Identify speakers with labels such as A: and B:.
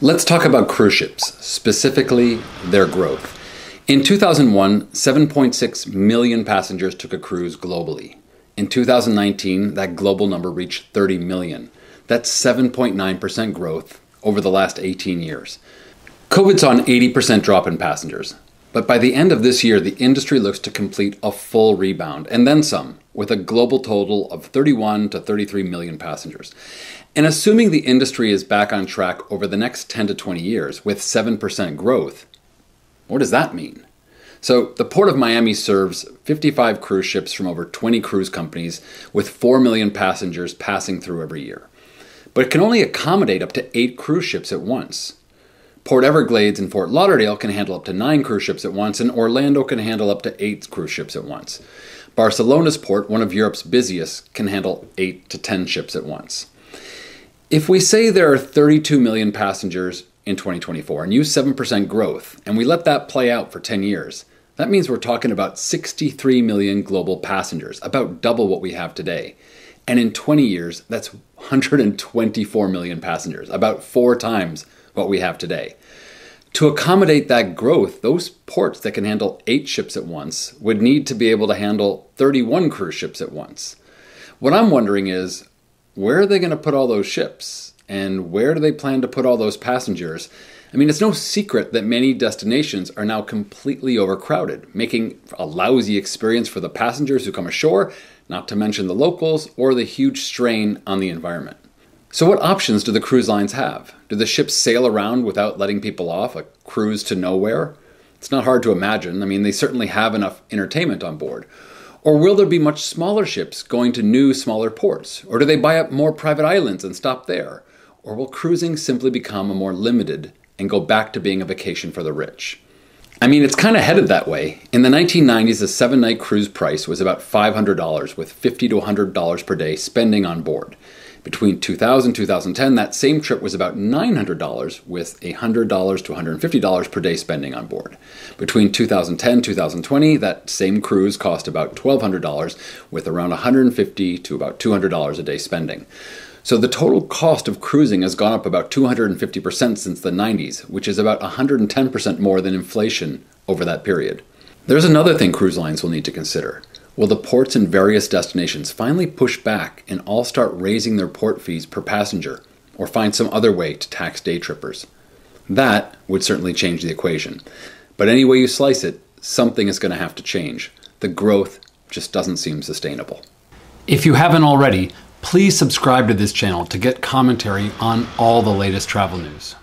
A: Let's talk about cruise ships, specifically their growth. In 2001, 7.6 million passengers took a cruise globally. In 2019, that global number reached 30 million. That's 7.9% growth over the last 18 years. COVID saw an 80% drop in passengers. But by the end of this year, the industry looks to complete a full rebound, and then some, with a global total of 31 to 33 million passengers. And assuming the industry is back on track over the next 10 to 20 years with 7% growth, what does that mean? So the Port of Miami serves 55 cruise ships from over 20 cruise companies with 4 million passengers passing through every year. But it can only accommodate up to 8 cruise ships at once. Port Everglades and Fort Lauderdale can handle up to 9 cruise ships at once, and Orlando can handle up to 8 cruise ships at once. Barcelona's port, one of Europe's busiest, can handle 8 to 10 ships at once. If we say there are 32 million passengers in 2024 and use 7% growth, and we let that play out for 10 years, that means we're talking about 63 million global passengers, about double what we have today. And in 20 years, that's 124 million passengers, about 4 times what we have today. To accommodate that growth, those ports that can handle 8 ships at once would need to be able to handle 31 cruise ships at once. What I'm wondering is, where are they going to put all those ships? And where do they plan to put all those passengers? I mean, it's no secret that many destinations are now completely overcrowded, making a lousy experience for the passengers who come ashore, not to mention the locals, or the huge strain on the environment. So what options do the cruise lines have? Do the ships sail around without letting people off, a cruise to nowhere? It's not hard to imagine. I mean, they certainly have enough entertainment on board. Or will there be much smaller ships going to new, smaller ports? Or do they buy up more private islands and stop there? Or will cruising simply become a more limited and go back to being a vacation for the rich? I mean, it's kind of headed that way. In the 1990s, a 7-night cruise price was about $500 with $50 to $100 per day spending on board. Between 2000 and 2010, that same trip was about $900 with $100 to $150 per day spending on board. Between 2010 and 2020, that same cruise cost about $1,200 with around $150 to about $200 a day spending. So the total cost of cruising has gone up about 250% since the 90s, which is about 110% more than inflation over that period. There's another thing cruise lines will need to consider. Will the ports in various destinations finally push back and all start raising their port fees per passenger, or find some other way to tax day trippers? That would certainly change the equation. But any way you slice it, something is going to have to change. The growth just doesn't seem sustainable. If you haven't already, please subscribe to this channel to get commentary on all the latest travel news.